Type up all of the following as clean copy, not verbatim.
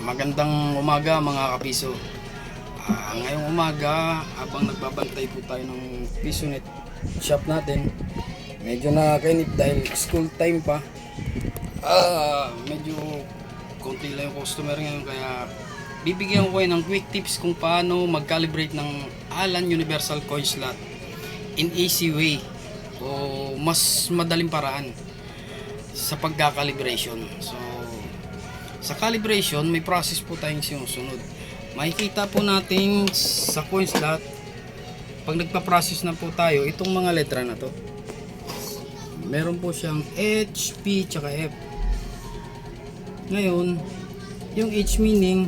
Magandang umaga mga kapiso. Ngayong umaga, habang nagbabantay po tayo ng PisoNet shop natin, medyo nakakainip dahil school time pa. Medyo konti lang yung customer ngayon, kaya bibigyan ko kayo ng quick tips kung paano mag-calibrate ng Allen Universal Coin Slot in easy way o mas madaling paraan sa pagka-calibration. So sa calibration, may process po tayong sinusunod. Makikita po natin sa coin slot, pag nagpa-process na po tayo, itong mga letra na to, meron po siyang H, P, tsaka F. Ngayon, yung H meaning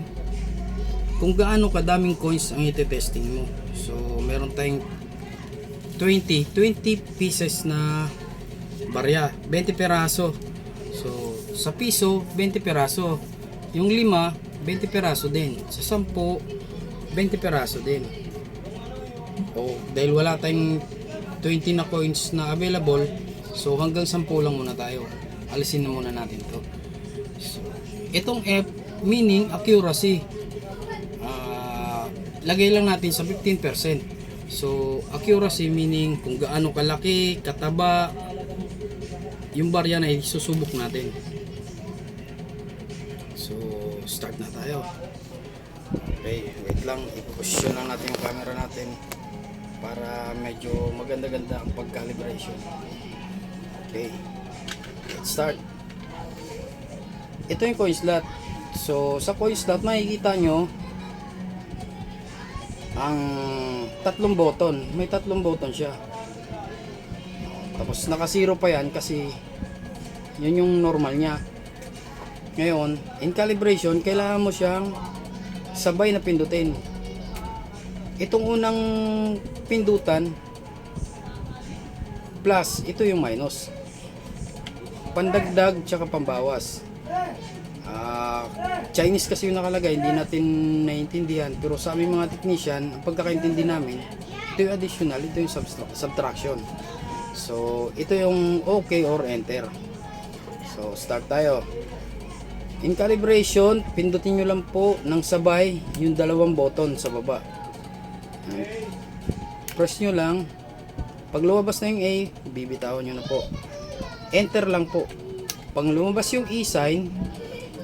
kung gaano kadaming coins ang ite-testing mo. So, meron tayong 20 pieces na barya, 20 peraso. So, sa piso, 20 peraso. Yung 5, 20 peraso din. Sa 10, 20 peraso din. O, dahil wala tayong 20 na coins na available, so hanggang 10 lang muna tayo. Alisin na muna natin to. So, itong F, meaning accuracy. Lagay lang natin sa 15%. So, accuracy meaning kung gaano kalaki, kataba, yung barya na isusubok natin. So, start na tayo. Okay, wait lang. I-position lang natin yung camera natin para medyo maganda-ganda ang pag-calibration. Okay, let's start. Ito yung coin slot. So, sa coin slot, makikita nyo ang tatlong button. May tatlong button siya. Tapos naka-zero pa yan kasi yun yung normal niya. Ngayon, in calibration, kailangan mo siyang sabay na pindutin. Itong unang pindutan plus, ito yung minus. Pandagdag tsaka pambawas. Chinese kasi yung nakalagay, hindi natin naiintindihan. Pero sa aming mga technician, ang pagkakaintindi namin, ito yung additional, ito yung subtraction. So, ito yung OK or enter. So, start tayo. In calibration, pindutin nyo lang po ng sabay yung dalawang button sa baba. Press nyo lang. Pag lumabas na yung A, bibitawan nyo na po. Enter lang po. Pag lumabas yung E sign,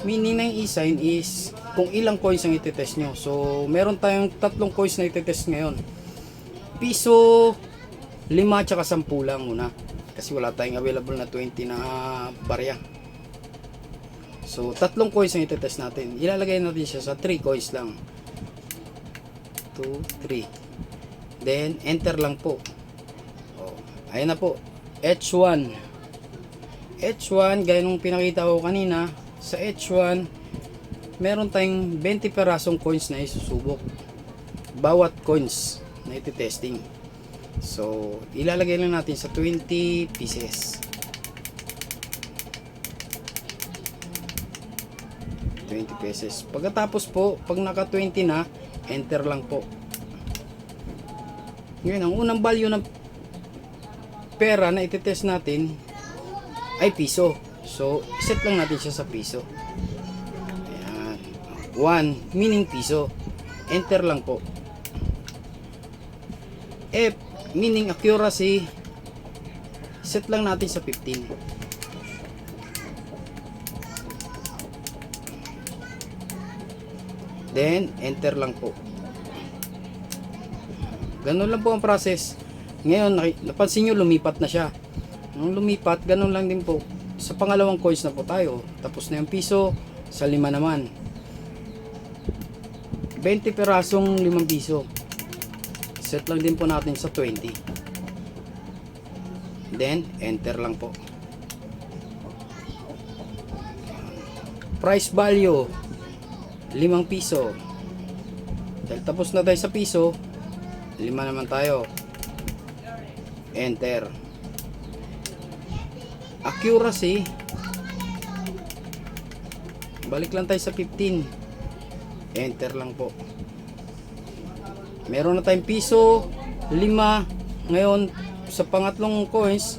meaning ng E sign is kung ilang coins ang itetest nyo. So, meron tayong tatlong coins na itetest ngayon. Piso, 5 tsaka 10 lang muna. Kasi wala tayong available na 20 na barya. So, tatlong coins ang itetest natin. Ilalagay natin siya sa 3 coins lang. 2, 3. Then, enter lang po. Oh, ayan na po. H1. H1, gaya nung pinakita ko kanina, sa H1, meron tayong 20 perasong coins na isusubok. Bawat coins na itetesting. So, ilalagay lang natin sa 20 pieces. 20 pieces. Pagkatapos po, pag naka 20 na, enter lang po. Ngayon, ang unang value ng pera na itetest natin ay piso. So, set lang natin siya sa piso. Ayan. 1, meaning piso. Enter lang po. F, meaning accuracy, set lang natin sa 15. Then, enter lang po. Ganun lang po ang process. Ngayon, napansin nyo, lumipat na siya. Nung lumipat, ganun lang din po. Sa pangalawang coins na po tayo. Tapos na yung piso, sa 5 naman. 20 perasong 5 piso. Set lang din po natin sa 20. Then, enter lang po. Price value, 5 piso. Dahil tapos na tayo sa piso, 5 naman tayo. Enter. Accuracy, balik lang tayo sa 15. Enter lang po. Meron na tayong piso, 5. Ngayon, sa pangatlong coins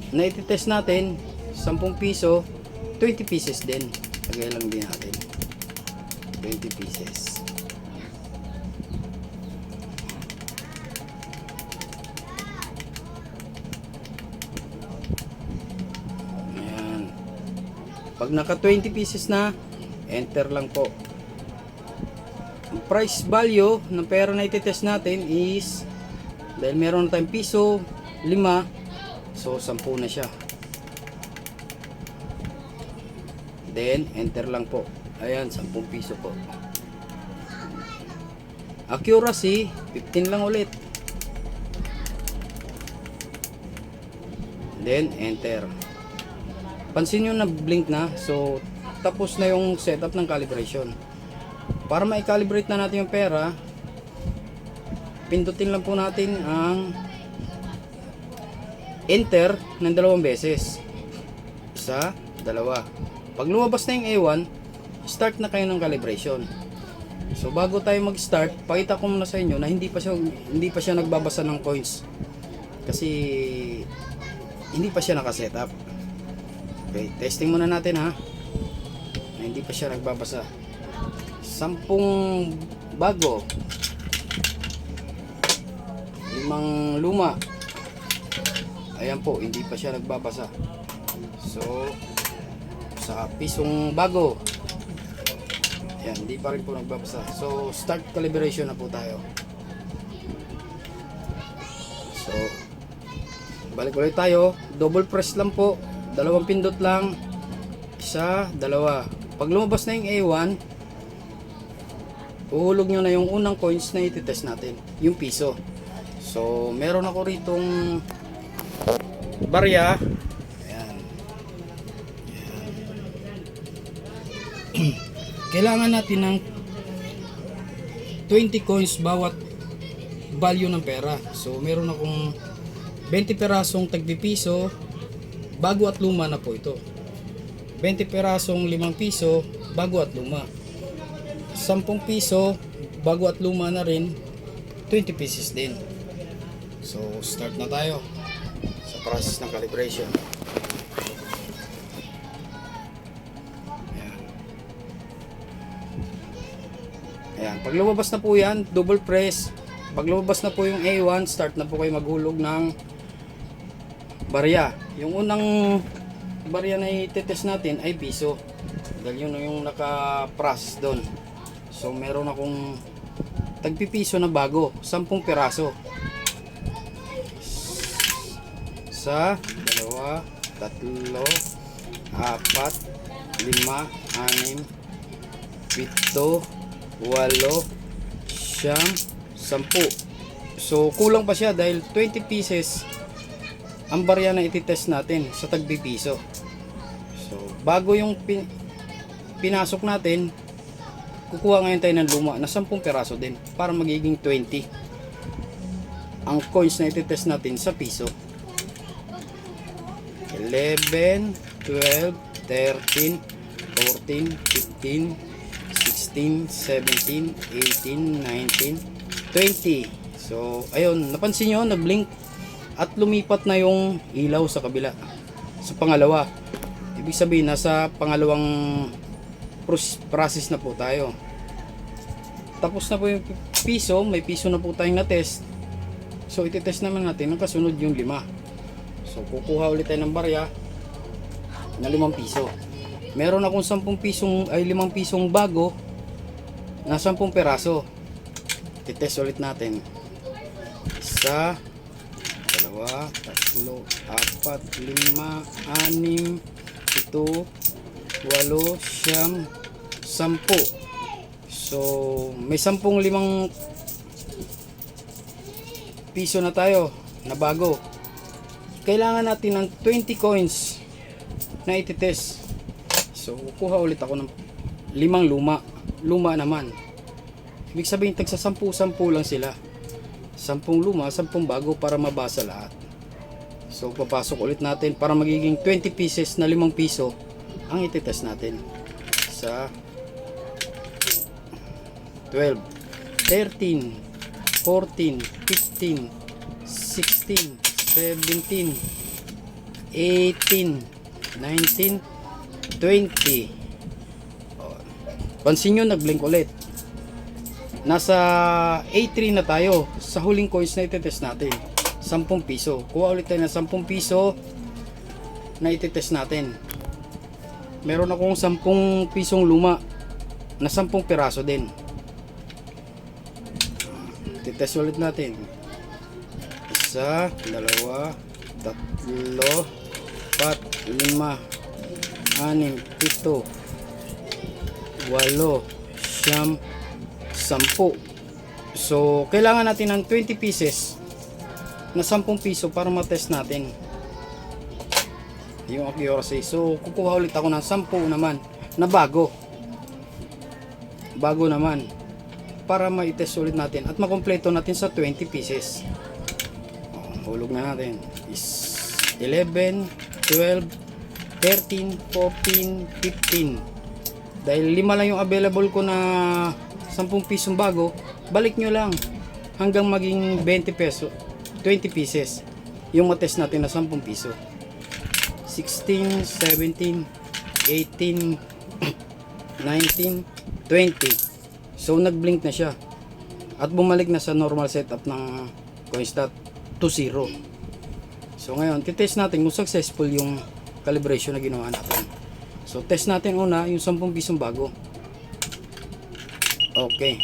na ititest natin, 10 piso, 20 pieces din. Lagay lang din natin. 20 pieces. Ayan. Pag naka 20 pieces na, enter lang po. Ang price value ng pera na ititest natin is, dahil meron na tayong piso, 5, so 10 na siya. Then enter lang po. Ayan, 10 piso po. Accuracy 15 lang ulit. Then enter. Pansin nyo na blink na. So tapos na yung setup ng calibration. Para ma-calibrate na natin yung pera, pindutin lang po natin ang enter ng 2 beses. Isa, dalawa. Pag lumabas na yung A1, start na kayo ng calibration. So bago tayo mag-start, pakita ko muna sa inyo na hindi pa siya nagbabasa ng coins. Kasi hindi pa siya naka-setup. Okay, testing muna natin ha. Na hindi pa siya nagbabasa. 10 bago. 5 luma. Ayan po, hindi pa siya nagbabasa. So sa pisong bago, yan, hindi pa rin po nagbabasa. So start calibration na po tayo. So balik ulit tayo, double press lang po, 2 pindot lang, 1, 2. Pag lumabas na yung A1, uhulog nyo na yung unang coins na ititest natin, yung piso. So meron ako ritong barya. Kailangan natin ng 20 coins bawat value ng pera. So meron akong 20 perasong tagpipiso, bago at luma na po ito. 20 perasong 5 piso, bago at luma. 10 piso, bago at luma na rin, 20 pieces din. So start na tayo sa process ng calibration. Ayan, pag lumabas na po yan, double press. Pag lumabas na po yung A1, start na po kayo maghulog ng barya. Yung unang barya na itetest natin ay piso. Dahil yun yung naka-process doon. So meron akong tagpipiso na bago, 10 piraso. Sa 2, 3, 4, 5, 6, 7, 8, 9, 10. So kulang pa siya dahil 20 pieces ang barya na ititest natin sa tagpipiso. So bago yung pinasok natin, kukuha ngayon tayo ng luma na 10 piraso din para magiging 20 ang coins na ititest natin sa piso. 11, 12, 13, 14, 15, 16, 17, 18, 19, 20. So ayun, napansin nyo, nag-blink at lumipat na yung ilaw sa kabila, sa pangalawa. Ibig sabihin, nasa pangalawang process na po tayo. Tapos na po yung piso, may piso na po tayong na-test. So iti-test naman natin ang kasunod yung 5. So kukuha ulit tayo ng barya na 5 piso. Meron akong 10 pisong ay 5 pisong bago na 10 peraso. Titest ulit natin. 1, 2, 3, 4, 5, 6, 7, 8, 8, 9, 10. So may 10 5 piso na tayo na bago. Kailangan natin ng 20 coins na ititest. So kukuha ulit ako ng 5 luma naman. Ibig sabihin tagsa 10 lang sila. 10 luma, 10 bago para mabasa lahat. So papasok ulit natin para magiging 20 pieces na 5 piso ang ititest natin. Sa 12, 13, 14, 15, 16, 17, 18, 19, 20. Pansin nyo, nag-blink ulit. Nasa A3 na tayo sa huling coins na itetest natin. 10 piso. Kuha ulit tayo ng 10 piso na itetest natin. Meron akong 10 pisong luma na 10 piraso din. Itetest ulit natin. 1, 2, 3, 4, 5, 6, 7, 8, 9, 10. So, kailangan natin ng 20 pieces na 10 piso para matest natin yung accuracy. So, kukuha ulit ako ng 10 naman na bago naman para ma-test ulit natin at makompleto natin sa 20 pieces. Hulog na natin is 11, 12, 13, 14, 15. Dahil 5 lang yung available ko na 10 pisong bago, balik nyo lang hanggang maging 20 pieces yung matest natin na 10 piso. 16, 17, 18, 19, 20. So nag-blink na siya at bumalik na sa normal setup ng CoinStat to 0. So ngayon, titest natin kung successful yung calibration na ginawa natin. So test natin una yung 10 pisong bago. Okay.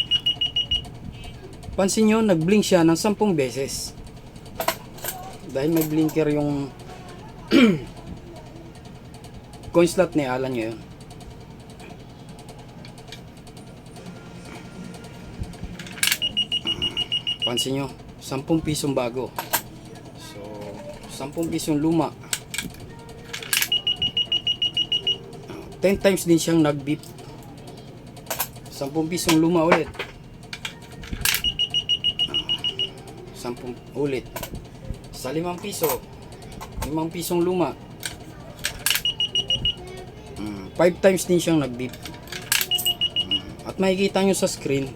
Pansin nyo, nag-blink siya ng 10 beses. Dahil may blinker yung coin slot ni Alan nyo yun. Pansin nyo, 10 pisong bago. So, 10 pisong luma. 10 times din siyang nag-beep. 10 pisong luma ulit. 10 ulit. Sa 5 piso. 5 pisong luma. 5 times din siyang nag-beep. At makikita nyo sa screen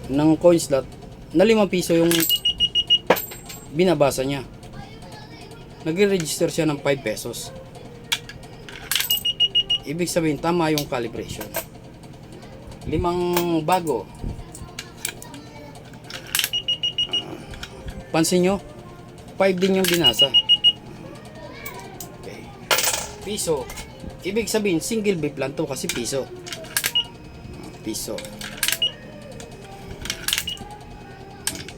ng coin slot na 5 piso yung binabasa niya. Nagre-register siya ng 5 pesos. Ibig sabihin, tama yung calibration. 5 bago. Pansin nyo, 5 din yung binasa. Okay. Piso. Ibig sabihin, single beep lang to kasi piso. Piso.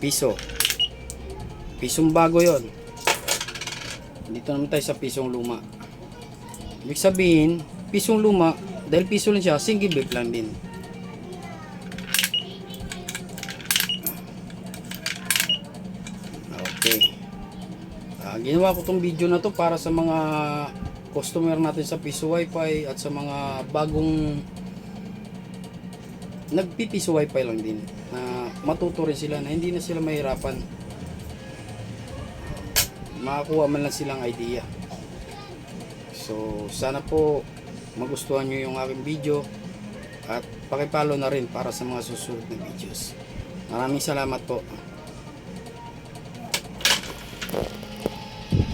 Piso. Pisong bago yon. Dito naman tayo sa pisong luma. Ibig sabihin, pisong luma, dahil piso lang siya, single beep lang din. Okay. Ginawa ko tong video na to para sa mga customer natin sa Piso Wi-Fi at sa mga bagong nagpipiso Wi-Fi lang din, na matuto rin sila na hindi na sila mahirapan, makakuha man lang silang idea. So sana po magustuhan nyo yung aking video at pakipalo na rin para sa mga susunod na videos. Maraming salamat po.